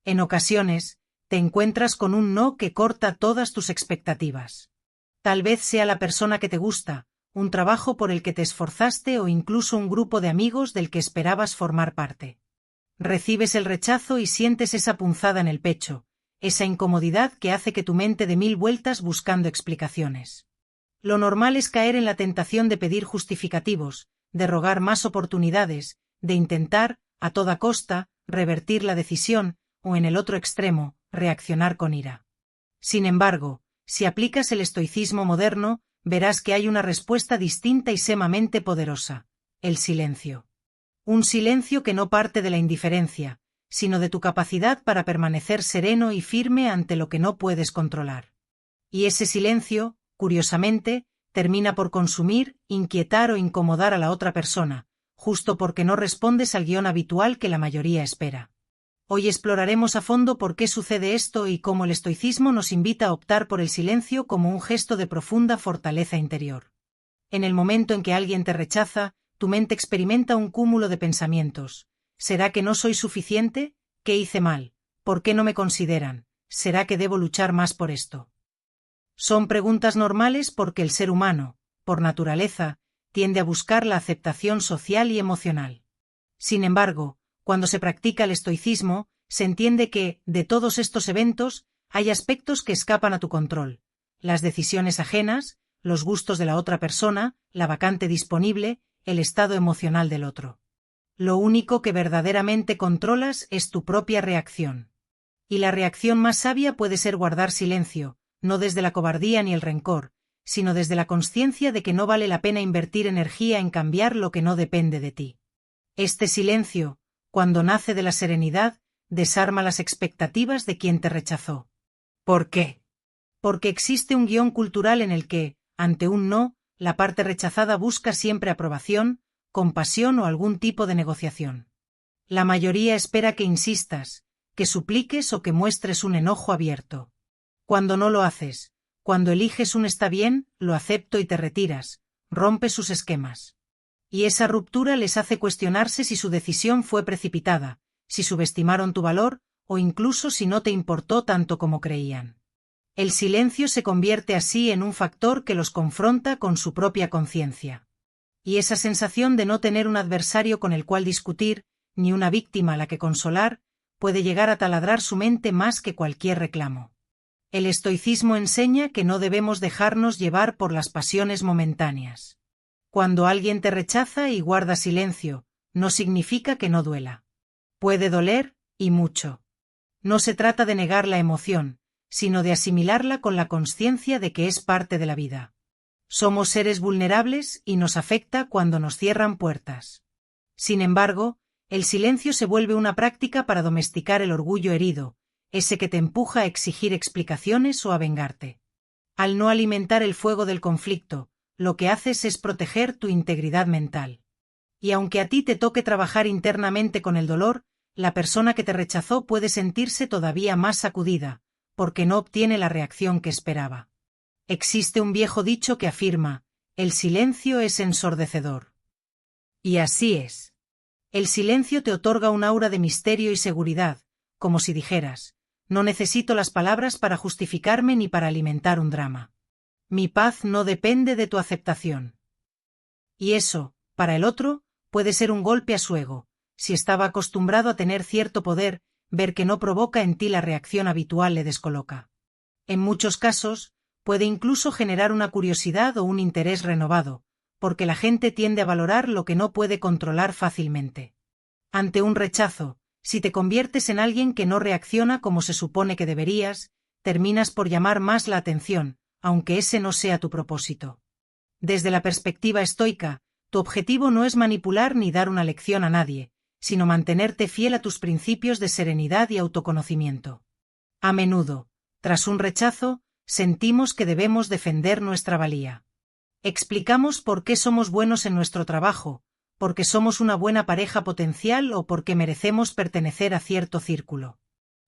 En ocasiones, te encuentras con un no que corta todas tus expectativas. Tal vez sea la persona que te gusta, un trabajo por el que te esforzaste o incluso un grupo de amigos del que esperabas formar parte. Recibes el rechazo y sientes esa punzada en el pecho, esa incomodidad que hace que tu mente dé mil vueltas buscando explicaciones. Lo normal es caer en la tentación de pedir justificativos, de rogar más oportunidades, de intentar, a toda costa, revertir la decisión, o en el otro extremo, reaccionar con ira. Sin embargo, si aplicas el estoicismo moderno, verás que hay una respuesta distinta y sumamente poderosa: el silencio. Un silencio que no parte de la indiferencia, sino de tu capacidad para permanecer sereno y firme ante lo que no puedes controlar. Y ese silencio, curiosamente, termina por consumir, inquietar o incomodar a la otra persona, justo porque no respondes al guión habitual que la mayoría espera. Hoy exploraremos a fondo por qué sucede esto y cómo el estoicismo nos invita a optar por el silencio como un gesto de profunda fortaleza interior. En el momento en que alguien te rechaza, tu mente experimenta un cúmulo de pensamientos. ¿Será que no soy suficiente? ¿Qué hice mal? ¿Por qué no me consideran? ¿Será que debo luchar más por esto? Son preguntas normales porque el ser humano, por naturaleza, tiende a buscar la aceptación social y emocional. Sin embargo, cuando se practica el estoicismo, se entiende que, de todos estos eventos, hay aspectos que escapan a tu control. Las decisiones ajenas, los gustos de la otra persona, la vacante disponible, el estado emocional del otro. Lo único que verdaderamente controlas es tu propia reacción. Y la reacción más sabia puede ser guardar silencio, no desde la cobardía ni el rencor, sino desde la consciencia de que no vale la pena invertir energía en cambiar lo que no depende de ti. Este silencio, cuando nace de la serenidad, desarma las expectativas de quien te rechazó. ¿Por qué? Porque existe un guión cultural en el que, ante un no, la parte rechazada busca siempre aprobación, compasión o algún tipo de negociación. La mayoría espera que insistas, que supliques o que muestres un enojo abierto. Cuando no lo haces, cuando eliges un está bien, lo acepto y te retiras, rompes sus esquemas. Y esa ruptura les hace cuestionarse si su decisión fue precipitada, si subestimaron tu valor, o incluso si no te importó tanto como creían. El silencio se convierte así en un factor que los confronta con su propia conciencia. Y esa sensación de no tener un adversario con el cual discutir, ni una víctima a la que consolar, puede llegar a taladrar su mente más que cualquier reclamo. El estoicismo enseña que no debemos dejarnos llevar por las pasiones momentáneas. Cuando alguien te rechaza y guarda silencio, no significa que no duela. Puede doler, y mucho. No se trata de negar la emoción, sino de asimilarla con la consciencia de que es parte de la vida. Somos seres vulnerables y nos afecta cuando nos cierran puertas. Sin embargo, el silencio se vuelve una práctica para domesticar el orgullo herido, ese que te empuja a exigir explicaciones o a vengarte. Al no alimentar el fuego del conflicto, lo que haces es proteger tu integridad mental. Y aunque a ti te toque trabajar internamente con el dolor, la persona que te rechazó puede sentirse todavía más sacudida, porque no obtiene la reacción que esperaba. Existe un viejo dicho que afirma: el silencio es ensordecedor. Y así es. El silencio te otorga un aura de misterio y seguridad, como si dijeras: no necesito las palabras para justificarme ni para alimentar un drama. Mi paz no depende de tu aceptación. Y eso, para el otro, puede ser un golpe a su ego. Si estaba acostumbrado a tener cierto poder, ver que no provoca en ti la reacción habitual le descoloca. En muchos casos, puede incluso generar una curiosidad o un interés renovado, porque la gente tiende a valorar lo que no puede controlar fácilmente. Ante un rechazo, si te conviertes en alguien que no reacciona como se supone que deberías, terminas por llamar más la atención, aunque ese no sea tu propósito. Desde la perspectiva estoica, tu objetivo no es manipular ni dar una lección a nadie, sino mantenerte fiel a tus principios de serenidad y autoconocimiento. A menudo, tras un rechazo, sentimos que debemos defender nuestra valía. Explicamos por qué somos buenos en nuestro trabajo, porque somos una buena pareja potencial o porque merecemos pertenecer a cierto círculo.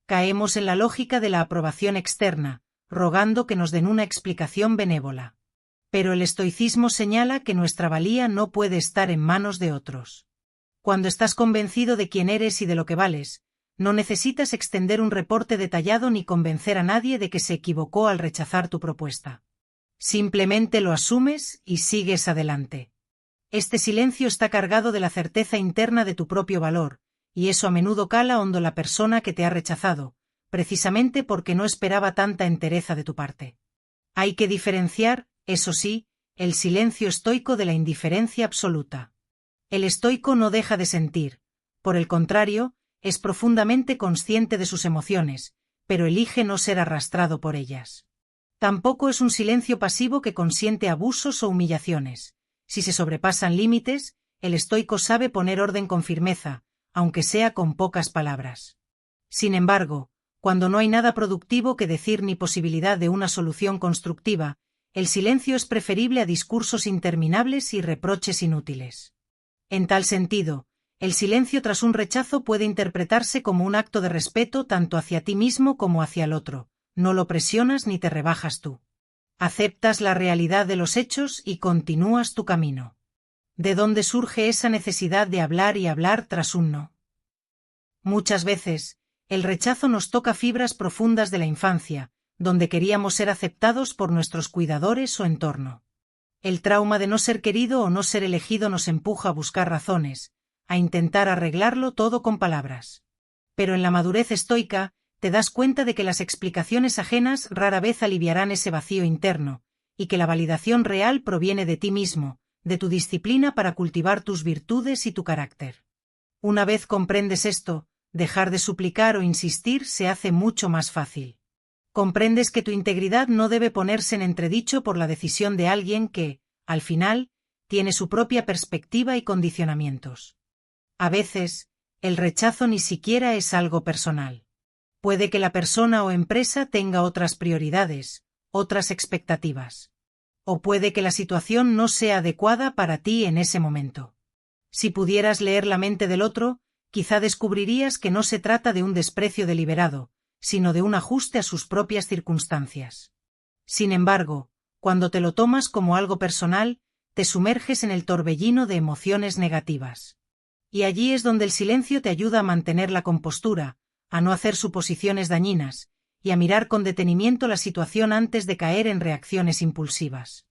Caemos en la lógica de la aprobación externa, rogando que nos den una explicación benévola. Pero el estoicismo señala que nuestra valía no puede estar en manos de otros. Cuando estás convencido de quién eres y de lo que vales, No necesitas extender un reporte detallado ni convencer a nadie de que se equivocó al rechazar tu propuesta. Simplemente lo asumes y sigues adelante. Este silencio está cargado de la certeza interna de tu propio valor, y eso a menudo cala hondo la persona que te ha rechazado, precisamente porque no esperaba tanta entereza de tu parte. Hay que diferenciar, eso sí, el silencio estoico de la indiferencia absoluta. El estoico no deja de sentir, por el contrario, es profundamente consciente de sus emociones, pero elige no ser arrastrado por ellas. Tampoco es un silencio pasivo que consiente abusos o humillaciones. Si se sobrepasan límites, el estoico sabe poner orden con firmeza, aunque sea con pocas palabras. Sin embargo, cuando no hay nada productivo que decir ni posibilidad de una solución constructiva, el silencio es preferible a discursos interminables y reproches inútiles. En tal sentido, el silencio tras un rechazo puede interpretarse como un acto de respeto tanto hacia ti mismo como hacia el otro. No lo presionas ni te rebajas tú. Aceptas la realidad de los hechos y continúas tu camino. ¿De dónde surge esa necesidad de hablar y hablar tras un no? Muchas veces, el rechazo nos toca fibras profundas de la infancia, donde queríamos ser aceptados por nuestros cuidadores o entorno. El trauma de no ser querido o no ser elegido nos empuja a buscar razones, a intentar arreglarlo todo con palabras. Pero en la madurez estoica, te das cuenta de que las explicaciones ajenas rara vez aliviarán ese vacío interno, y que la validación real proviene de ti mismo, de tu disciplina para cultivar tus virtudes y tu carácter. Una vez comprendes esto, dejar de suplicar o insistir se hace mucho más fácil. Comprendes que tu integridad no debe ponerse en entredicho por la decisión de alguien que, al final, tiene su propia perspectiva y condicionamientos. A veces, el rechazo ni siquiera es algo personal. Puede que la persona o empresa tenga otras prioridades, otras expectativas. O puede que la situación no sea adecuada para ti en ese momento. Si pudieras leer la mente del otro, quizá descubrirías que no se trata de un desprecio deliberado, sino de un ajuste a sus propias circunstancias. Sin embargo, cuando te lo tomas como algo personal, te sumerges en el torbellino de emociones negativas. Y allí es donde el silencio te ayuda a mantener la compostura, a no hacer suposiciones dañinas, y a mirar con detenimiento la situación antes de caer en reacciones impulsivas.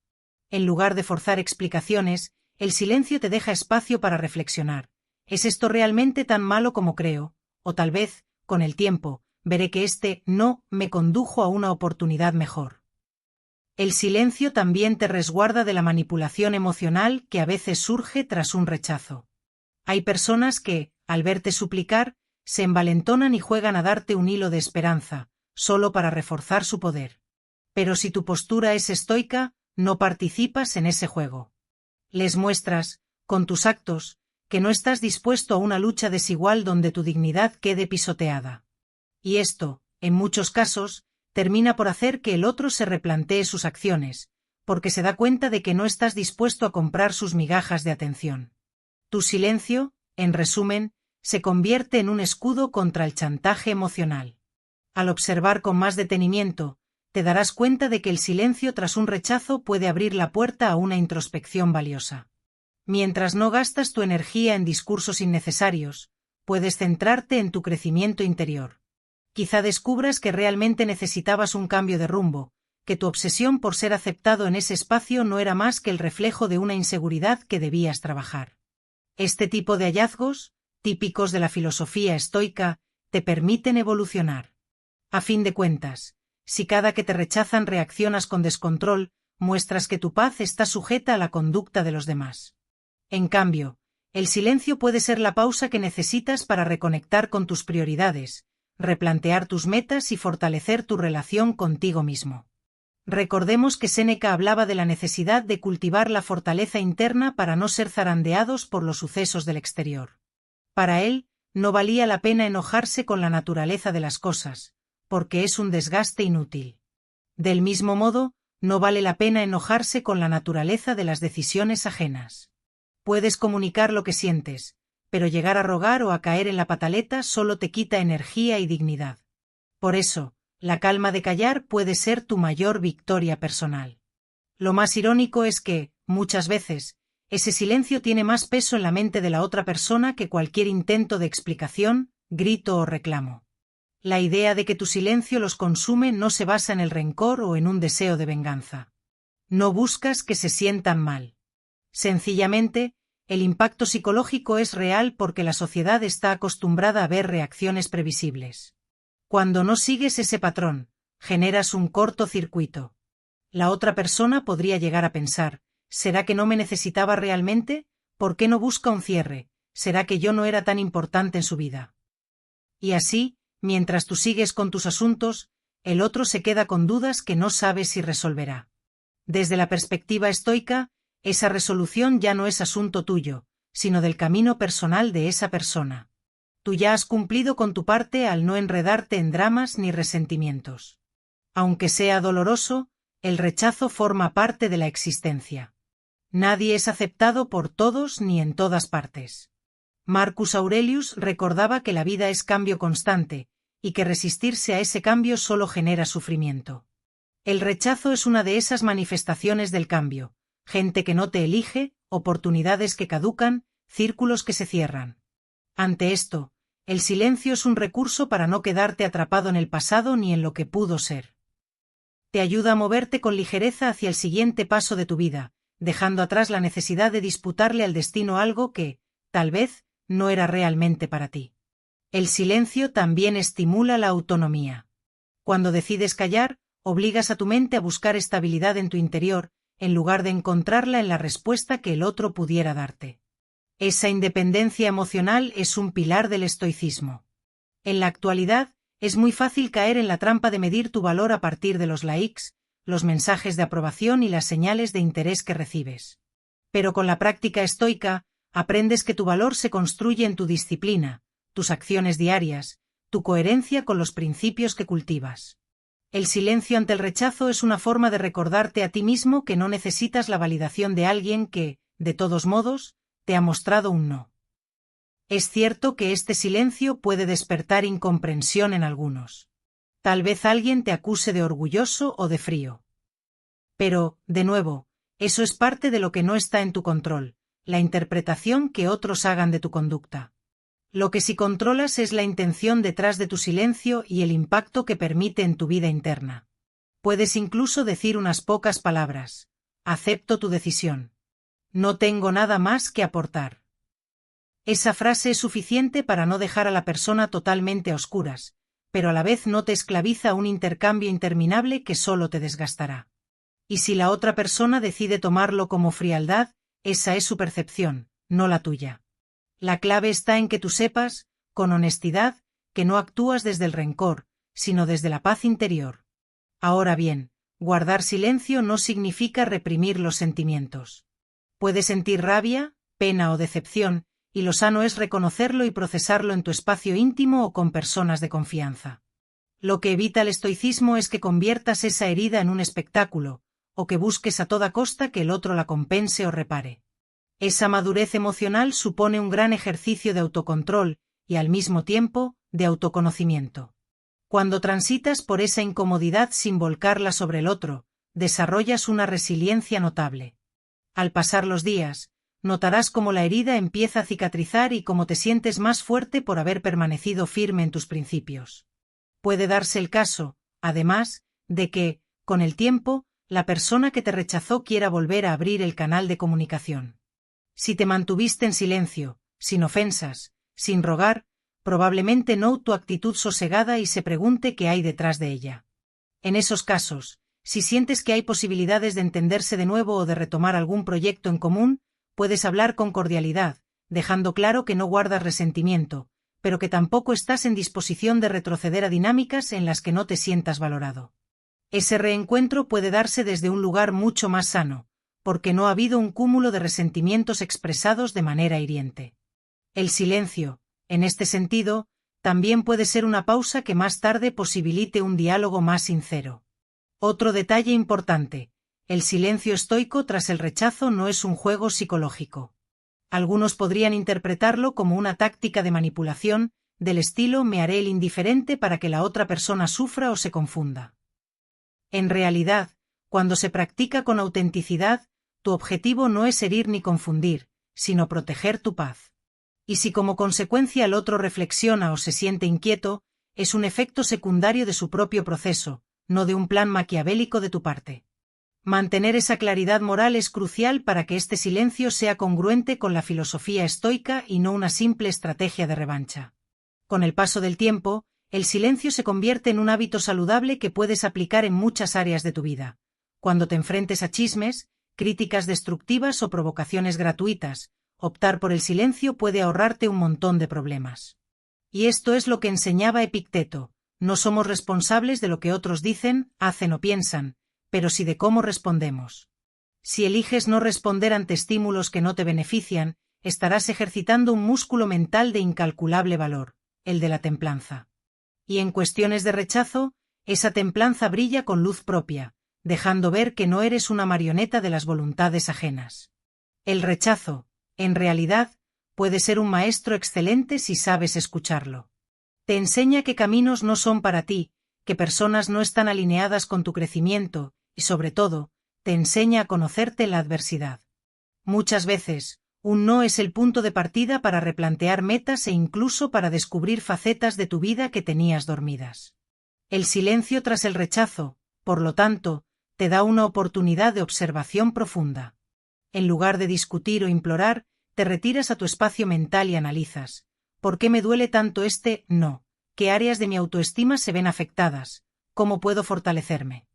En lugar de forzar explicaciones, el silencio te deja espacio para reflexionar. ¿Es esto realmente tan malo como creo? O tal vez, con el tiempo, veré que este no me condujo a una oportunidad mejor. El silencio también te resguarda de la manipulación emocional que a veces surge tras un rechazo. Hay personas que, al verte suplicar, se envalentonan y juegan a darte un hilo de esperanza, solo para reforzar su poder. Pero si tu postura es estoica, no participas en ese juego. Les muestras, con tus actos, que no estás dispuesto a una lucha desigual donde tu dignidad quede pisoteada. Y esto, en muchos casos, termina por hacer que el otro se replantee sus acciones, porque se da cuenta de que no estás dispuesto a comprar sus migajas de atención. Tu silencio, en resumen, se convierte en un escudo contra el chantaje emocional. Al observar con más detenimiento, te darás cuenta de que el silencio tras un rechazo puede abrir la puerta a una introspección valiosa. Mientras no gastas tu energía en discursos innecesarios, puedes centrarte en tu crecimiento interior. Quizá descubras que realmente necesitabas un cambio de rumbo, que tu obsesión por ser aceptado en ese espacio no era más que el reflejo de una inseguridad que debías trabajar. Este tipo de hallazgos, típicos de la filosofía estoica, te permiten evolucionar. A fin de cuentas, si cada que te rechazan reaccionas con descontrol, muestras que tu paz está sujeta a la conducta de los demás. En cambio, el silencio puede ser la pausa que necesitas para reconectar con tus prioridades, replantear tus metas y fortalecer tu relación contigo mismo. Recordemos que Séneca hablaba de la necesidad de cultivar la fortaleza interna para no ser zarandeados por los sucesos del exterior. Para él, no valía la pena enojarse con la naturaleza de las cosas, porque es un desgaste inútil. Del mismo modo, no vale la pena enojarse con la naturaleza de las decisiones ajenas. Puedes comunicar lo que sientes, pero llegar a rogar o a caer en la pataleta solo te quita energía y dignidad. Por eso, la calma de callar puede ser tu mayor victoria personal. Lo más irónico es que, muchas veces, ese silencio tiene más peso en la mente de la otra persona que cualquier intento de explicación, grito o reclamo. La idea de que tu silencio los consume no se basa en el rencor o en un deseo de venganza. No buscas que se sientan mal. Sencillamente, el impacto psicológico es real porque la sociedad está acostumbrada a ver reacciones previsibles. Cuando no sigues ese patrón, generas un cortocircuito. La otra persona podría llegar a pensar, ¿será que no me necesitaba realmente? ¿Por qué no busca un cierre? ¿Será que yo no era tan importante en su vida? Y así, mientras tú sigues con tus asuntos, el otro se queda con dudas que no sabe si resolverá. Desde la perspectiva estoica, esa resolución ya no es asunto tuyo, sino del camino personal de esa persona. Tú ya has cumplido con tu parte al no enredarte en dramas ni resentimientos. Aunque sea doloroso, el rechazo forma parte de la existencia. Nadie es aceptado por todos ni en todas partes. Marcus Aurelius recordaba que la vida es cambio constante, y que resistirse a ese cambio solo genera sufrimiento. El rechazo es una de esas manifestaciones del cambio, gente que no te elige, oportunidades que caducan, círculos que se cierran. Ante esto, el silencio es un recurso para no quedarte atrapado en el pasado ni en lo que pudo ser. Te ayuda a moverte con ligereza hacia el siguiente paso de tu vida, dejando atrás la necesidad de disputarle al destino algo que, tal vez, no era realmente para ti. El silencio también estimula la autonomía. Cuando decides callar, obligas a tu mente a buscar estabilidad en tu interior, en lugar de encontrarla en la respuesta que el otro pudiera darte. Esa independencia emocional es un pilar del estoicismo. En la actualidad, es muy fácil caer en la trampa de medir tu valor a partir de los likes, los mensajes de aprobación y las señales de interés que recibes. Pero con la práctica estoica, aprendes que tu valor se construye en tu disciplina, tus acciones diarias, tu coherencia con los principios que cultivas. El silencio ante el rechazo es una forma de recordarte a ti mismo que no necesitas la validación de alguien que, de todos modos, te ha mostrado un no. Es cierto que este silencio puede despertar incomprensión en algunos. Tal vez alguien te acuse de orgulloso o de frío. Pero, de nuevo, eso es parte de lo que no está en tu control, la interpretación que otros hagan de tu conducta. Lo que sí controlas es la intención detrás de tu silencio y el impacto que permite en tu vida interna. Puedes incluso decir unas pocas palabras. Acepto tu decisión. No tengo nada más que aportar. Esa frase es suficiente para no dejar a la persona totalmente a oscuras, pero a la vez no te esclaviza a un intercambio interminable que solo te desgastará. Y si la otra persona decide tomarlo como frialdad, esa es su percepción, no la tuya. La clave está en que tú sepas, con honestidad, que no actúas desde el rencor, sino desde la paz interior. Ahora bien, guardar silencio no significa reprimir los sentimientos. Puedes sentir rabia, pena o decepción, y lo sano es reconocerlo y procesarlo en tu espacio íntimo o con personas de confianza. Lo que evita el estoicismo es que conviertas esa herida en un espectáculo, o que busques a toda costa que el otro la compense o repare. Esa madurez emocional supone un gran ejercicio de autocontrol y, al mismo tiempo, de autoconocimiento. Cuando transitas por esa incomodidad sin volcarla sobre el otro, desarrollas una resiliencia notable. Al pasar los días, notarás cómo la herida empieza a cicatrizar y cómo te sientes más fuerte por haber permanecido firme en tus principios. Puede darse el caso, además, de que, con el tiempo, la persona que te rechazó quiera volver a abrir el canal de comunicación. Si te mantuviste en silencio, sin ofensas, sin rogar, probablemente no tu actitud sosegada y se pregunte qué hay detrás de ella. En esos casos, si sientes que hay posibilidades de entenderse de nuevo o de retomar algún proyecto en común, puedes hablar con cordialidad, dejando claro que no guardas resentimiento, pero que tampoco estás en disposición de retroceder a dinámicas en las que no te sientas valorado. Ese reencuentro puede darse desde un lugar mucho más sano, porque no ha habido un cúmulo de resentimientos expresados de manera hiriente. El silencio, en este sentido, también puede ser una pausa que más tarde posibilite un diálogo más sincero. Otro detalle importante: el silencio estoico tras el rechazo no es un juego psicológico. Algunos podrían interpretarlo como una táctica de manipulación, del estilo me haré el indiferente para que la otra persona sufra o se confunda. En realidad, cuando se practica con autenticidad, tu objetivo no es herir ni confundir, sino proteger tu paz. Y si como consecuencia el otro reflexiona o se siente inquieto, es un efecto secundario de su propio proceso, no de un plan maquiavélico de tu parte. Mantener esa claridad moral es crucial para que este silencio sea congruente con la filosofía estoica y no una simple estrategia de revancha. Con el paso del tiempo, el silencio se convierte en un hábito saludable que puedes aplicar en muchas áreas de tu vida. Cuando te enfrentes a chismes, críticas destructivas o provocaciones gratuitas, optar por el silencio puede ahorrarte un montón de problemas. Y esto es lo que enseñaba Epicteto: no somos responsables de lo que otros dicen, hacen o piensan, pero sí de cómo respondemos. Si eliges no responder ante estímulos que no te benefician, estarás ejercitando un músculo mental de incalculable valor, el de la templanza. Y en cuestiones de rechazo, esa templanza brilla con luz propia, dejando ver que no eres una marioneta de las voluntades ajenas. El rechazo, en realidad, puede ser un maestro excelente si sabes escucharlo. Te enseña qué caminos no son para ti, qué personas no están alineadas con tu crecimiento, y sobre todo, te enseña a conocerte en la adversidad. Muchas veces, un no es el punto de partida para replantear metas e incluso para descubrir facetas de tu vida que tenías dormidas. El silencio tras el rechazo, por lo tanto, te da una oportunidad de observación profunda. En lugar de discutir o implorar, te retiras a tu espacio mental y analizas: ¿por qué me duele tanto este no? ¿Qué áreas de mi autoestima se ven afectadas? ¿Cómo puedo fortalecerme?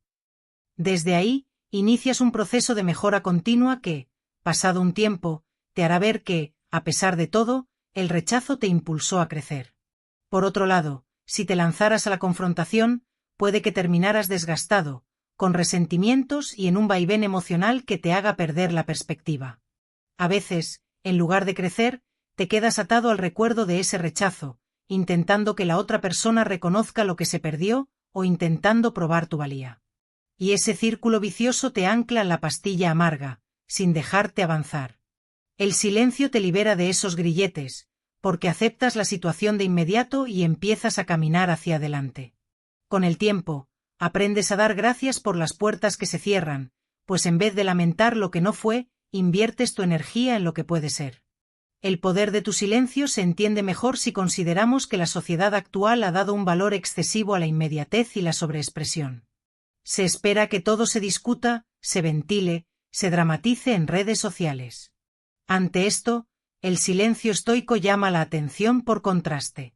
Desde ahí, inicias un proceso de mejora continua que, pasado un tiempo, te hará ver que, a pesar de todo, el rechazo te impulsó a crecer. Por otro lado, si te lanzaras a la confrontación, puede que terminaras desgastado, con resentimientos y en un vaivén emocional que te haga perder la perspectiva. A veces, en lugar de crecer, te quedas atado al recuerdo de ese rechazo, intentando que la otra persona reconozca lo que se perdió o intentando probar tu valía. Y ese círculo vicioso te ancla en la pastilla amarga, sin dejarte avanzar. El silencio te libera de esos grilletes, porque aceptas la situación de inmediato y empiezas a caminar hacia adelante. Con el tiempo, aprendes a dar gracias por las puertas que se cierran, pues en vez de lamentar lo que no fue, inviertes tu energía en lo que puede ser. El poder de tu silencio se entiende mejor si consideramos que la sociedad actual ha dado un valor excesivo a la inmediatez y la sobreexpresión. Se espera que todo se discuta, se ventile, se dramatice en redes sociales. Ante esto, el silencio estoico llama la atención por contraste.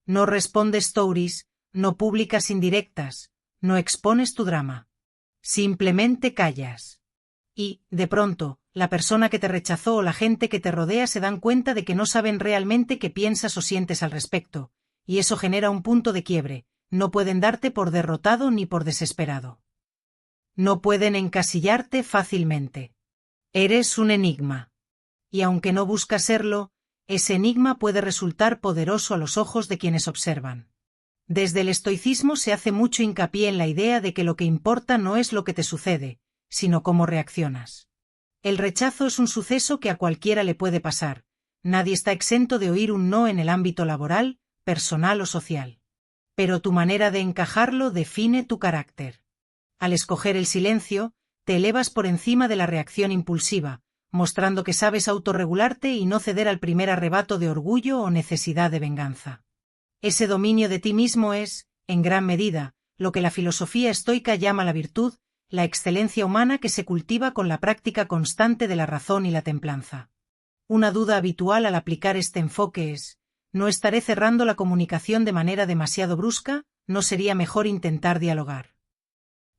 No respondes stories, no publicas indirectas, no expones tu drama. Simplemente callas. Y, de pronto, la persona que te rechazó o la gente que te rodea se dan cuenta de que no saben realmente qué piensas o sientes al respecto, y eso genera un punto de quiebre. No pueden darte por derrotado ni por desesperado. No pueden encasillarte fácilmente. Eres un enigma. Y aunque no buscas serlo, ese enigma puede resultar poderoso a los ojos de quienes observan. Desde el estoicismo se hace mucho hincapié en la idea de que lo que importa no es lo que te sucede, sino cómo reaccionas. El rechazo es un suceso que a cualquiera le puede pasar. Nadie está exento de oír un no en el ámbito laboral, personal o social. Pero tu manera de encajarlo define tu carácter. Al escoger el silencio, te elevas por encima de la reacción impulsiva, mostrando que sabes autorregularte y no ceder al primer arrebato de orgullo o necesidad de venganza. Ese dominio de ti mismo es, en gran medida, lo que la filosofía estoica llama la virtud, la excelencia humana que se cultiva con la práctica constante de la razón y la templanza. Una duda habitual al aplicar este enfoque es: ¿no estaré cerrando la comunicación de manera demasiado brusca? ¿No sería mejor intentar dialogar?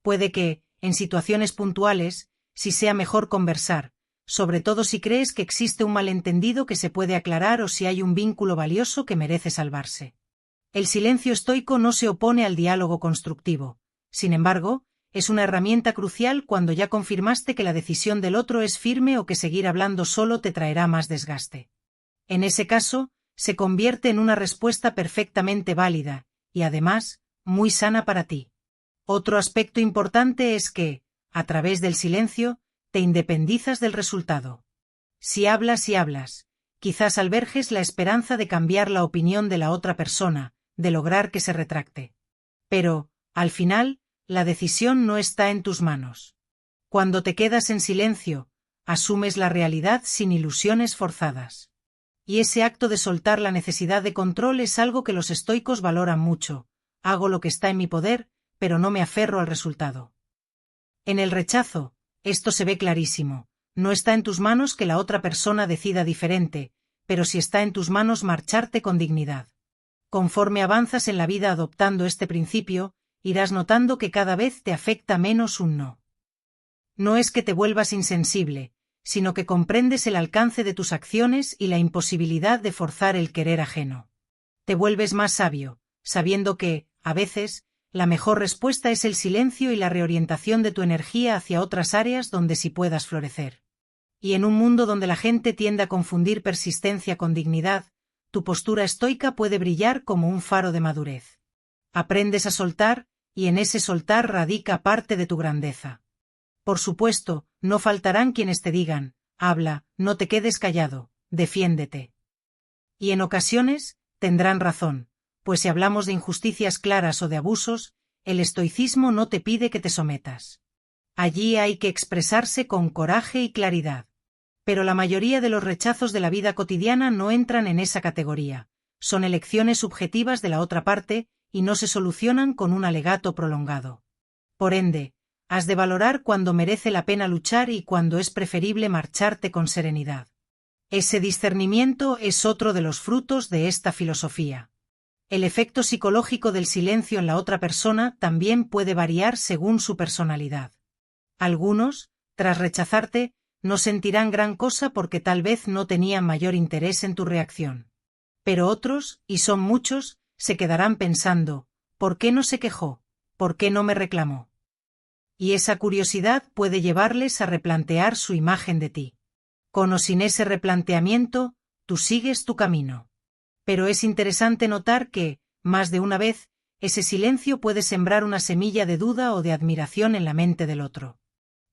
Puede que, en situaciones puntuales, sí sea mejor conversar, sobre todo si crees que existe un malentendido que se puede aclarar o si hay un vínculo valioso que merece salvarse. El silencio estoico no se opone al diálogo constructivo. Sin embargo, es una herramienta crucial cuando ya confirmaste que la decisión del otro es firme o que seguir hablando solo te traerá más desgaste. En ese caso, se convierte en una respuesta perfectamente válida, y además, muy sana para ti. Otro aspecto importante es que, a través del silencio, te independizas del resultado. Si hablas y hablas, quizás albergues la esperanza de cambiar la opinión de la otra persona, de lograr que se retracte. Pero, al final, la decisión no está en tus manos. Cuando te quedas en silencio, asumes la realidad sin ilusiones forzadas. Y ese acto de soltar la necesidad de control es algo que los estoicos valoran mucho. Hago lo que está en mi poder, pero no me aferro al resultado. En el rechazo, esto se ve clarísimo. No está en tus manos que la otra persona decida diferente, pero sí está en tus manos marcharte con dignidad. Conforme avanzas en la vida adoptando este principio, irás notando que cada vez te afecta menos un no. No es que te vuelvas insensible, sino que comprendes el alcance de tus acciones y la imposibilidad de forzar el querer ajeno. Te vuelves más sabio, sabiendo que, a veces, la mejor respuesta es el silencio y la reorientación de tu energía hacia otras áreas donde sí puedas florecer. Y en un mundo donde la gente tiende a confundir persistencia con dignidad, tu postura estoica puede brillar como un faro de madurez. Aprendes a soltar, y en ese soltar radica parte de tu grandeza. Por supuesto, no faltarán quienes te digan, habla, no te quedes callado, defiéndete. Y en ocasiones, tendrán razón, pues si hablamos de injusticias claras o de abusos, el estoicismo no te pide que te sometas. Allí hay que expresarse con coraje y claridad. Pero la mayoría de los rechazos de la vida cotidiana no entran en esa categoría, son elecciones subjetivas de la otra parte, y no se solucionan con un alegato prolongado. Por ende, has de valorar cuando merece la pena luchar y cuando es preferible marcharte con serenidad. Ese discernimiento es otro de los frutos de esta filosofía. El efecto psicológico del silencio en la otra persona también puede variar según su personalidad. Algunos, tras rechazarte, no sentirán gran cosa porque tal vez no tenían mayor interés en tu reacción. Pero otros, y son muchos, se quedarán pensando, ¿por qué no se quejó? ¿Por qué no me reclamó? Y esa curiosidad puede llevarles a replantear su imagen de ti. Con o sin ese replanteamiento, tú sigues tu camino. Pero es interesante notar que, más de una vez, ese silencio puede sembrar una semilla de duda o de admiración en la mente del otro.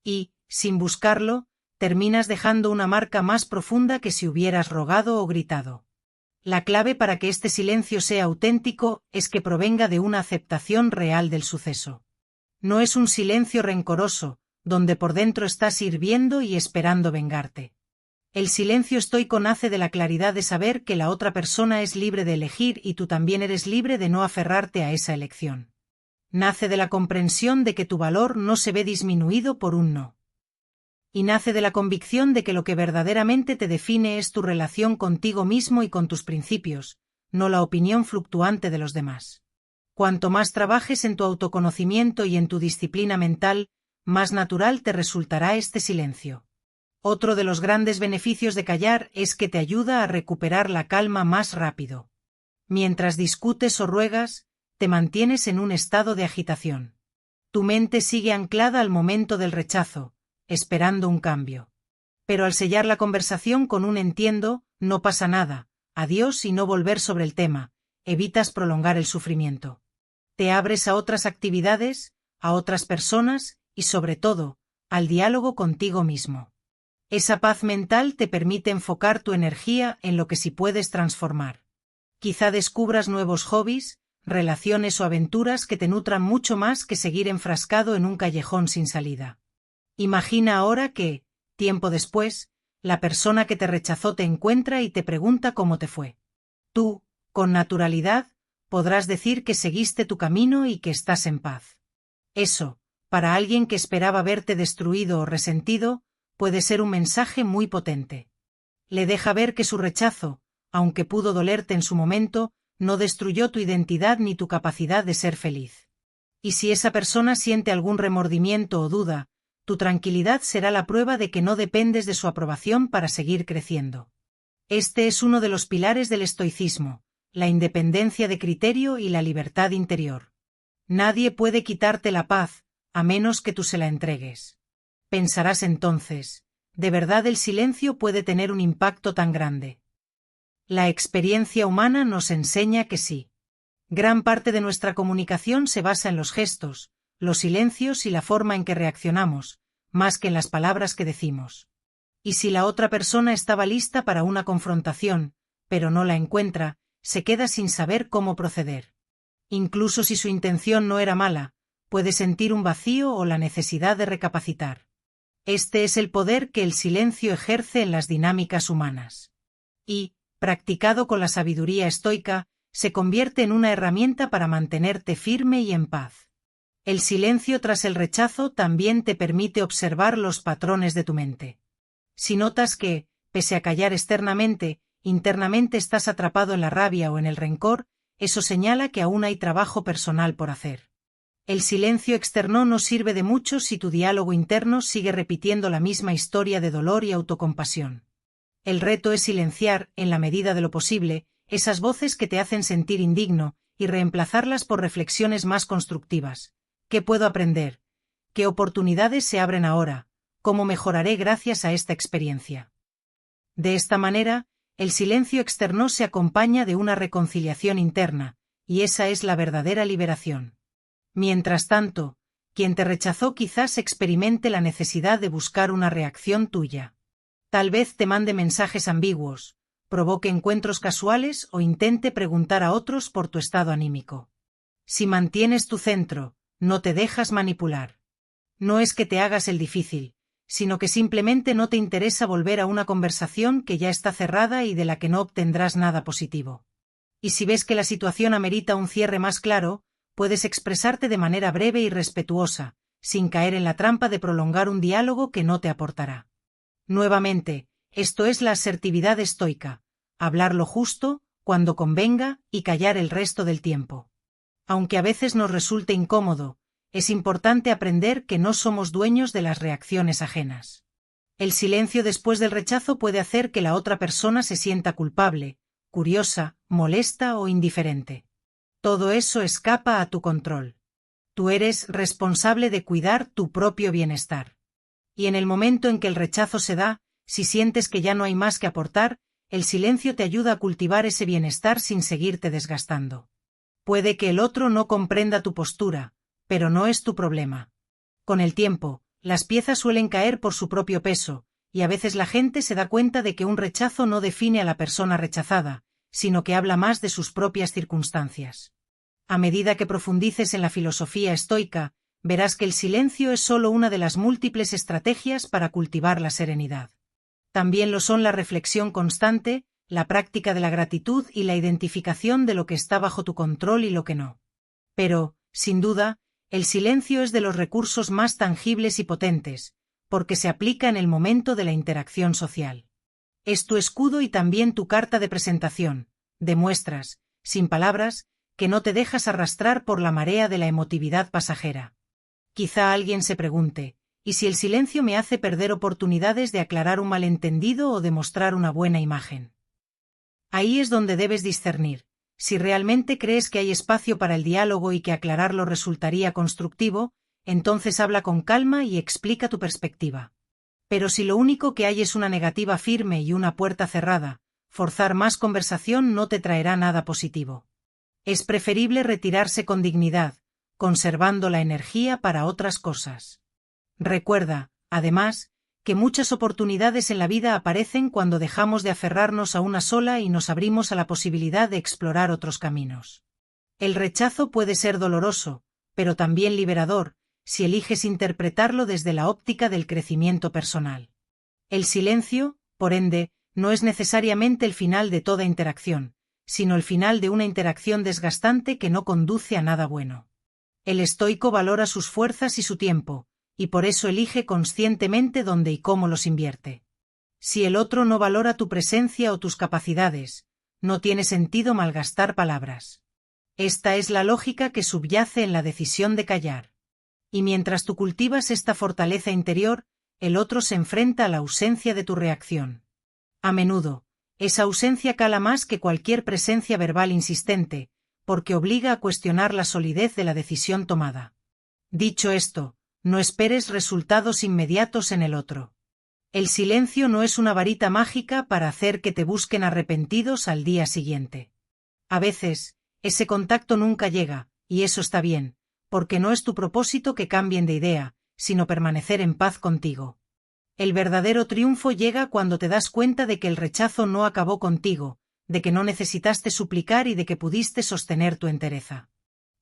Y, sin buscarlo, terminas dejando una marca más profunda que si hubieras rogado o gritado. La clave para que este silencio sea auténtico es que provenga de una aceptación real del suceso. No es un silencio rencoroso, donde por dentro estás hirviendo y esperando vengarte. El silencio estoico nace de la claridad de saber que la otra persona es libre de elegir y tú también eres libre de no aferrarte a esa elección. Nace de la comprensión de que tu valor no se ve disminuido por un no. Y nace de la convicción de que lo que verdaderamente te define es tu relación contigo mismo y con tus principios, no la opinión fluctuante de los demás. Cuanto más trabajes en tu autoconocimiento y en tu disciplina mental, más natural te resultará este silencio. Otro de los grandes beneficios de callar es que te ayuda a recuperar la calma más rápido. Mientras discutes o ruegas, te mantienes en un estado de agitación. Tu mente sigue anclada al momento del rechazo, esperando un cambio. Pero al sellar la conversación con un entiendo, no pasa nada, adiós y no volver sobre el tema, evitas prolongar el sufrimiento. Te abres a otras actividades, a otras personas y sobre todo, al diálogo contigo mismo. Esa paz mental te permite enfocar tu energía en lo que sí puedes transformar. Quizá descubras nuevos hobbies, relaciones o aventuras que te nutran mucho más que seguir enfrascado en un callejón sin salida. Imagina ahora que, tiempo después, la persona que te rechazó te encuentra y te pregunta cómo te fue. Tú, con naturalidad, podrás decir que seguiste tu camino y que estás en paz. Eso, para alguien que esperaba verte destruido o resentido, puede ser un mensaje muy potente. Le deja ver que su rechazo, aunque pudo dolerte en su momento, no destruyó tu identidad ni tu capacidad de ser feliz. Y si esa persona siente algún remordimiento o duda, tu tranquilidad será la prueba de que no dependes de su aprobación para seguir creciendo. Este es uno de los pilares del estoicismo, la independencia de criterio y la libertad interior. Nadie puede quitarte la paz, a menos que tú se la entregues. Pensarás entonces, ¿de verdad el silencio puede tener un impacto tan grande? La experiencia humana nos enseña que sí. Gran parte de nuestra comunicación se basa en los gestos, los silencios y la forma en que reaccionamos, más que en las palabras que decimos. Y si la otra persona estaba lista para una confrontación, pero no la encuentra, se queda sin saber cómo proceder. Incluso si su intención no era mala, puede sentir un vacío o la necesidad de recapacitar. Este es el poder que el silencio ejerce en las dinámicas humanas. Y, practicado con la sabiduría estoica, se convierte en una herramienta para mantenerte firme y en paz. El silencio tras el rechazo también te permite observar los patrones de tu mente. Si notas que, pese a callar externamente, internamente estás atrapado en la rabia o en el rencor, eso señala que aún hay trabajo personal por hacer. El silencio externo no sirve de mucho si tu diálogo interno sigue repitiendo la misma historia de dolor y autocompasión. El reto es silenciar, en la medida de lo posible, esas voces que te hacen sentir indigno, y reemplazarlas por reflexiones más constructivas. ¿Qué puedo aprender? ¿Qué oportunidades se abren ahora? ¿Cómo mejoraré gracias a esta experiencia? De esta manera, el silencio externo se acompaña de una reconciliación interna, y esa es la verdadera liberación. Mientras tanto, quien te rechazó quizás experimente la necesidad de buscar una reacción tuya. Tal vez te mande mensajes ambiguos, provoque encuentros casuales o intente preguntar a otros por tu estado anímico. Si mantienes tu centro, no te dejas manipular. No es que te hagas el difícil, sino que simplemente no te interesa volver a una conversación que ya está cerrada y de la que no obtendrás nada positivo. Y si ves que la situación amerita un cierre más claro, puedes expresarte de manera breve y respetuosa, sin caer en la trampa de prolongar un diálogo que no te aportará. Nuevamente, esto es la asertividad estoica, hablar lo justo, cuando convenga, y callar el resto del tiempo. Aunque a veces nos resulte incómodo, es importante aprender que no somos dueños de las reacciones ajenas. El silencio después del rechazo puede hacer que la otra persona se sienta culpable, curiosa, molesta o indiferente. Todo eso escapa a tu control. Tú eres responsable de cuidar tu propio bienestar. Y en el momento en que el rechazo se da, si sientes que ya no hay más que aportar, el silencio te ayuda a cultivar ese bienestar sin seguirte desgastando. Puede que el otro no comprenda tu postura, pero no es tu problema. Con el tiempo, las piezas suelen caer por su propio peso, y a veces la gente se da cuenta de que un rechazo no define a la persona rechazada, sino que habla más de sus propias circunstancias. A medida que profundices en la filosofía estoica, verás que el silencio es solo una de las múltiples estrategias para cultivar la serenidad. También lo son la reflexión constante, la práctica de la gratitud y la identificación de lo que está bajo tu control y lo que no. Pero, sin duda, el silencio es de los recursos más tangibles y potentes, porque se aplica en el momento de la interacción social. Es tu escudo y también tu carta de presentación. Demuestras, sin palabras, que no te dejas arrastrar por la marea de la emotividad pasajera. Quizá alguien se pregunte, ¿y si el silencio me hace perder oportunidades de aclarar un malentendido o de mostrar una buena imagen? Ahí es donde debes discernir. Si realmente crees que hay espacio para el diálogo y que aclararlo resultaría constructivo, entonces habla con calma y explica tu perspectiva. Pero si lo único que hay es una negativa firme y una puerta cerrada, forzar más conversación no te traerá nada positivo. Es preferible retirarse con dignidad, conservando la energía para otras cosas. Recuerda, además, que muchas oportunidades en la vida aparecen cuando dejamos de aferrarnos a una sola y nos abrimos a la posibilidad de explorar otros caminos. El rechazo puede ser doloroso, pero también liberador, si eliges interpretarlo desde la óptica del crecimiento personal. El silencio, por ende, no es necesariamente el final de toda interacción, sino el final de una interacción desgastante que no conduce a nada bueno. El estoico valora sus fuerzas y su tiempo, y por eso elige conscientemente dónde y cómo los invierte. Si el otro no valora tu presencia o tus capacidades, no tiene sentido malgastar palabras. Esta es la lógica que subyace en la decisión de callar. Y mientras tú cultivas esta fortaleza interior, el otro se enfrenta a la ausencia de tu reacción. A menudo, esa ausencia cala más que cualquier presencia verbal insistente, porque obliga a cuestionar la solidez de la decisión tomada. Dicho esto, no esperes resultados inmediatos en el otro. El silencio no es una varita mágica para hacer que te busquen arrepentidos al día siguiente. A veces, ese contacto nunca llega, y eso está bien, porque no es tu propósito que cambien de idea, sino permanecer en paz contigo. El verdadero triunfo llega cuando te das cuenta de que el rechazo no acabó contigo, de que no necesitaste suplicar y de que pudiste sostener tu entereza.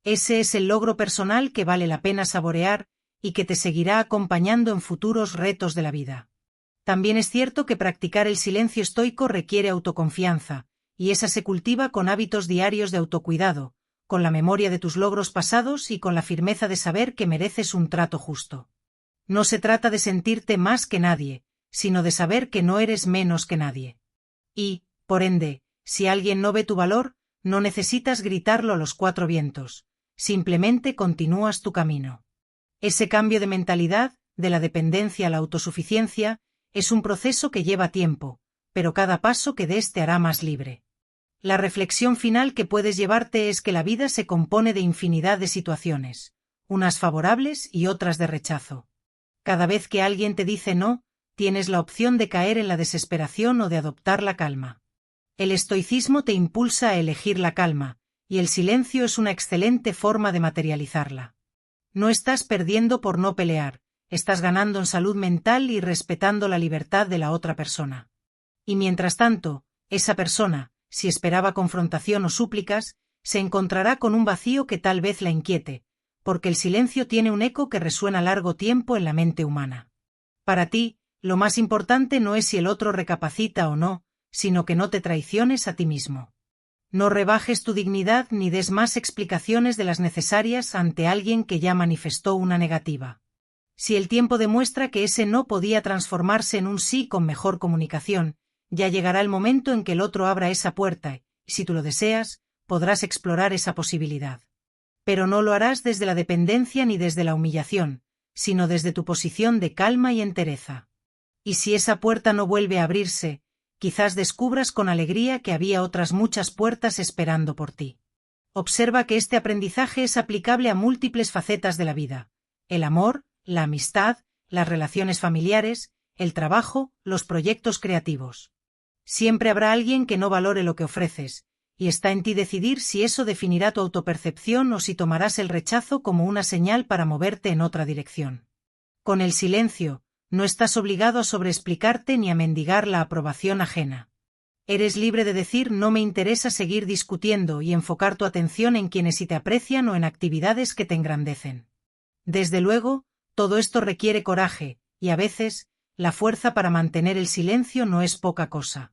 Ese es el logro personal que vale la pena saborear y que te seguirá acompañando en futuros retos de la vida. También es cierto que practicar el silencio estoico requiere autoconfianza, y esa se cultiva con hábitos diarios de autocuidado, con la memoria de tus logros pasados y con la firmeza de saber que mereces un trato justo. No se trata de sentirte más que nadie, sino de saber que no eres menos que nadie. Y, por ende, si alguien no ve tu valor, no necesitas gritarlo a los cuatro vientos, simplemente continúas tu camino. Ese cambio de mentalidad, de la dependencia a la autosuficiencia, es un proceso que lleva tiempo, pero cada paso que des te hará más libre. La reflexión final que puedes llevarte es que la vida se compone de infinidad de situaciones, unas favorables y otras de rechazo. Cada vez que alguien te dice no, tienes la opción de caer en la desesperación o de adoptar la calma. El estoicismo te impulsa a elegir la calma, y el silencio es una excelente forma de materializarla. No estás perdiendo por no pelear, estás ganando en salud mental y respetando la libertad de la otra persona. Y mientras tanto, esa persona, si esperaba confrontación o súplicas, se encontrará con un vacío que tal vez la inquiete, porque el silencio tiene un eco que resuena largo tiempo en la mente humana. Para ti, lo más importante no es si el otro recapacita o no, sino que no te traiciones a ti mismo. No rebajes tu dignidad ni des más explicaciones de las necesarias ante alguien que ya manifestó una negativa. Si el tiempo demuestra que ese no podía transformarse en un sí con mejor comunicación, ya llegará el momento en que el otro abra esa puerta y, si tú lo deseas, podrás explorar esa posibilidad. Pero no lo harás desde la dependencia ni desde la humillación, sino desde tu posición de calma y entereza. Y si esa puerta no vuelve a abrirse, quizás descubras con alegría que había otras muchas puertas esperando por ti. Observa que este aprendizaje es aplicable a múltiples facetas de la vida: el amor, la amistad, las relaciones familiares, el trabajo, los proyectos creativos. Siempre habrá alguien que no valore lo que ofreces, y está en ti decidir si eso definirá tu autopercepción o si tomarás el rechazo como una señal para moverte en otra dirección. Con el silencio, no estás obligado a sobreexplicarte ni a mendigar la aprobación ajena. Eres libre de decir no me interesa seguir discutiendo y enfocar tu atención en quienes sí te aprecian o en actividades que te engrandecen. Desde luego, todo esto requiere coraje, y a veces, la fuerza para mantener el silencio no es poca cosa.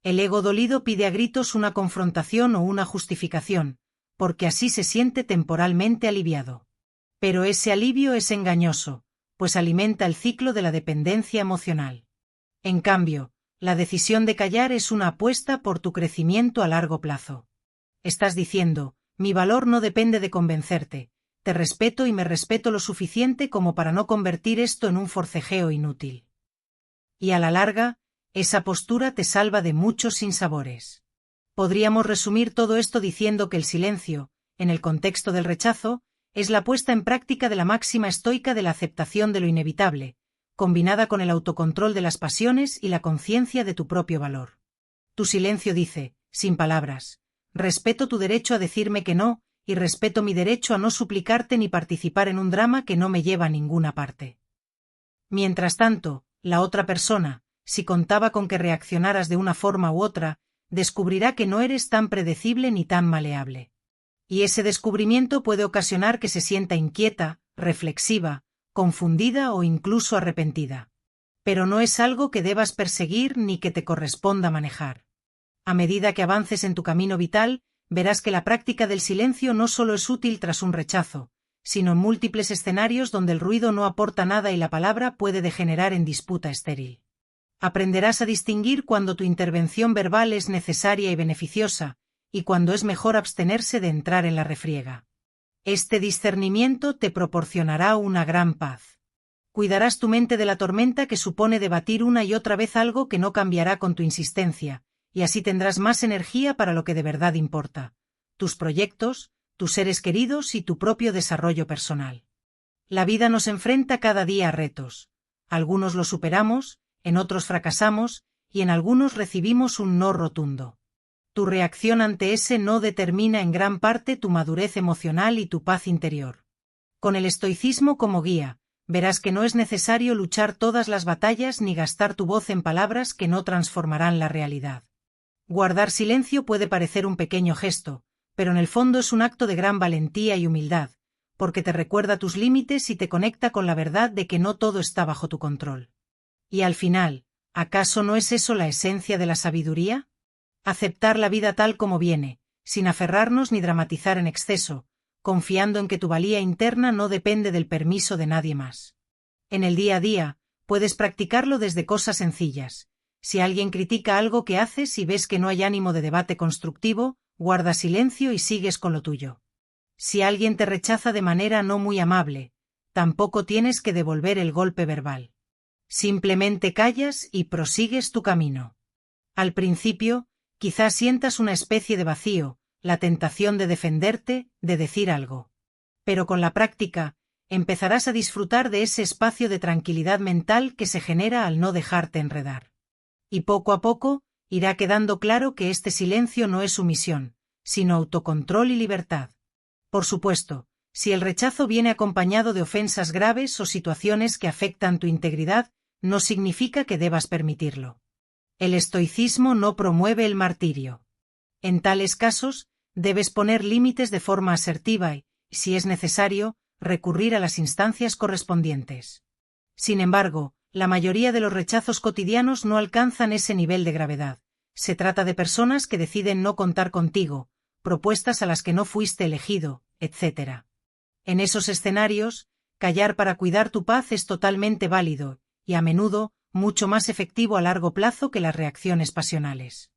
El ego dolido pide a gritos una confrontación o una justificación, porque así se siente temporalmente aliviado. Pero ese alivio es engañoso, pues alimenta el ciclo de la dependencia emocional. En cambio, la decisión de callar es una apuesta por tu crecimiento a largo plazo. Estás diciendo, mi valor no depende de convencerte, te respeto y me respeto lo suficiente como para no convertir esto en un forcejeo inútil. Y a la larga, esa postura te salva de muchos sinsabores. Podríamos resumir todo esto diciendo que el silencio, en el contexto del rechazo, es la puesta en práctica de la máxima estoica de la aceptación de lo inevitable, combinada con el autocontrol de las pasiones y la conciencia de tu propio valor. Tu silencio dice, sin palabras, respeto tu derecho a decirme que no, y respeto mi derecho a no suplicarte ni participar en un drama que no me lleva a ninguna parte. Mientras tanto, la otra persona, si contaba con que reaccionaras de una forma u otra, descubrirá que no eres tan predecible ni tan maleable. Y ese descubrimiento puede ocasionar que se sienta inquieta, reflexiva, confundida o incluso arrepentida. Pero no es algo que debas perseguir ni que te corresponda manejar. A medida que avances en tu camino vital, verás que la práctica del silencio no solo es útil tras un rechazo, sino en múltiples escenarios donde el ruido no aporta nada y la palabra puede degenerar en disputa estéril. Aprenderás a distinguir cuando tu intervención verbal es necesaria y beneficiosa, y cuando es mejor abstenerse de entrar en la refriega. Este discernimiento te proporcionará una gran paz. Cuidarás tu mente de la tormenta que supone debatir una y otra vez algo que no cambiará con tu insistencia, y así tendrás más energía para lo que de verdad importa: tus proyectos, tus seres queridos y tu propio desarrollo personal. La vida nos enfrenta cada día a retos. Algunos los superamos, en otros fracasamos, y en algunos recibimos un no rotundo. Tu reacción ante ese no determina en gran parte tu madurez emocional y tu paz interior. Con el estoicismo como guía, verás que no es necesario luchar todas las batallas ni gastar tu voz en palabras que no transformarán la realidad. Guardar silencio puede parecer un pequeño gesto, pero en el fondo es un acto de gran valentía y humildad, porque te recuerda tus límites y te conecta con la verdad de que no todo está bajo tu control. Y al final, ¿acaso no es eso la esencia de la sabiduría? Aceptar la vida tal como viene, sin aferrarnos ni dramatizar en exceso, confiando en que tu valía interna no depende del permiso de nadie más. En el día a día, puedes practicarlo desde cosas sencillas. Si alguien critica algo que haces y ves que no hay ánimo de debate constructivo, guarda silencio y sigues con lo tuyo. Si alguien te rechaza de manera no muy amable, tampoco tienes que devolver el golpe verbal. Simplemente callas y prosigues tu camino. Al principio, quizás sientas una especie de vacío, la tentación de defenderte, de decir algo. Pero con la práctica, empezarás a disfrutar de ese espacio de tranquilidad mental que se genera al no dejarte enredar. Y poco a poco, irá quedando claro que este silencio no es sumisión, sino autocontrol y libertad. Por supuesto, si el rechazo viene acompañado de ofensas graves o situaciones que afectan tu integridad, no significa que debas permitirlo. El estoicismo no promueve el martirio. En tales casos, debes poner límites de forma asertiva y, si es necesario, recurrir a las instancias correspondientes. Sin embargo, la mayoría de los rechazos cotidianos no alcanzan ese nivel de gravedad. Se trata de personas que deciden no contar contigo, propuestas a las que no fuiste elegido, etc. En esos escenarios, callar para cuidar tu paz es totalmente válido, y a menudo, mucho más efectivo a largo plazo que las reacciones pasionales.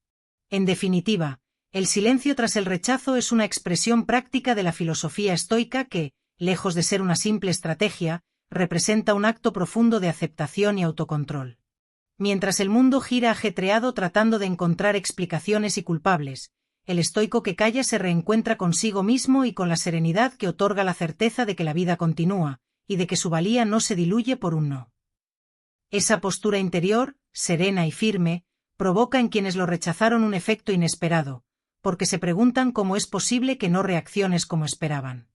En definitiva, el silencio tras el rechazo es una expresión práctica de la filosofía estoica que, lejos de ser una simple estrategia, representa un acto profundo de aceptación y autocontrol. Mientras el mundo gira ajetreado tratando de encontrar explicaciones y culpables, el estoico que calla se reencuentra consigo mismo y con la serenidad que otorga la certeza de que la vida continúa, y de que su valía no se diluye por un no. Esa postura interior, serena y firme, provoca en quienes lo rechazaron un efecto inesperado, porque se preguntan cómo es posible que no reacciones como esperaban.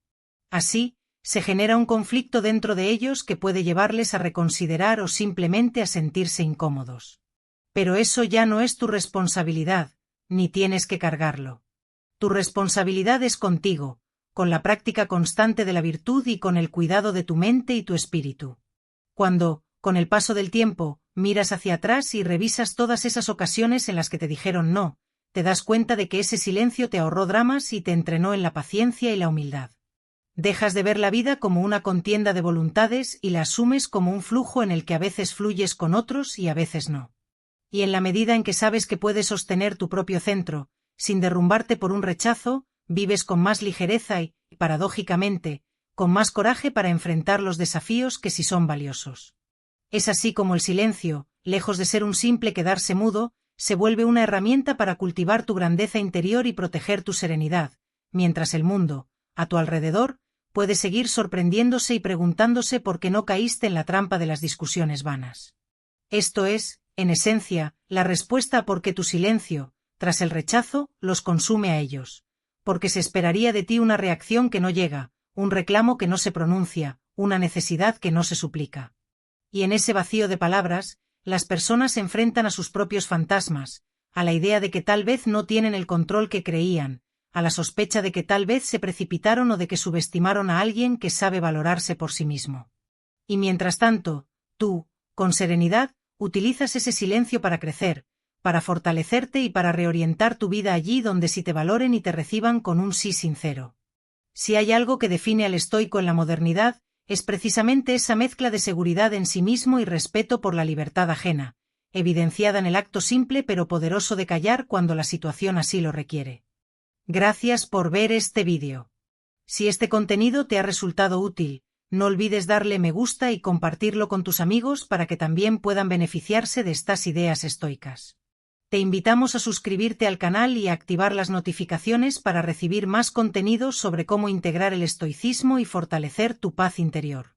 Así, se genera un conflicto dentro de ellos que puede llevarles a reconsiderar o simplemente a sentirse incómodos. Pero eso ya no es tu responsabilidad, ni tienes que cargarlo. Tu responsabilidad es contigo, con la práctica constante de la virtud y con el cuidado de tu mente y tu espíritu. Cuando, con el paso del tiempo, miras hacia atrás y revisas todas esas ocasiones en las que te dijeron no, te das cuenta de que ese silencio te ahorró dramas y te entrenó en la paciencia y la humildad. Dejas de ver la vida como una contienda de voluntades y la asumes como un flujo en el que a veces fluyes con otros y a veces no. Y en la medida en que sabes que puedes sostener tu propio centro, sin derrumbarte por un rechazo, vives con más ligereza y, paradójicamente, con más coraje para enfrentar los desafíos que sí son valiosos. Es así como el silencio, lejos de ser un simple quedarse mudo, se vuelve una herramienta para cultivar tu grandeza interior y proteger tu serenidad, mientras el mundo, a tu alrededor, puede seguir sorprendiéndose y preguntándose por qué no caíste en la trampa de las discusiones vanas. Esto es, en esencia, la respuesta a por qué tu silencio, tras el rechazo, los consume a ellos. Porque se esperaría de ti una reacción que no llega, un reclamo que no se pronuncia, una necesidad que no se suplica. Y en ese vacío de palabras, las personas se enfrentan a sus propios fantasmas, a la idea de que tal vez no tienen el control que creían, a la sospecha de que tal vez se precipitaron o de que subestimaron a alguien que sabe valorarse por sí mismo. Y mientras tanto, tú, con serenidad, utilizas ese silencio para crecer, para fortalecerte y para reorientar tu vida allí donde sí te valoren y te reciban con un sí sincero. Si hay algo que define al estoico en la modernidad, es precisamente esa mezcla de seguridad en sí mismo y respeto por la libertad ajena, evidenciada en el acto simple pero poderoso de callar cuando la situación así lo requiere. Gracias por ver este vídeo. Si este contenido te ha resultado útil, no olvides darle me gusta y compartirlo con tus amigos para que también puedan beneficiarse de estas ideas estoicas. Te invitamos a suscribirte al canal y a activar las notificaciones para recibir más contenidos sobre cómo integrar el estoicismo y fortalecer tu paz interior.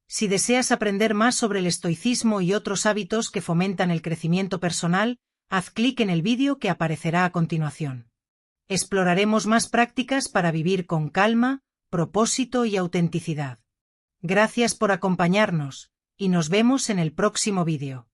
Si deseas aprender más sobre el estoicismo y otros hábitos que fomentan el crecimiento personal, haz clic en el vídeo que aparecerá a continuación. Exploraremos más prácticas para vivir con calma, propósito y autenticidad. Gracias por acompañarnos, y nos vemos en el próximo vídeo.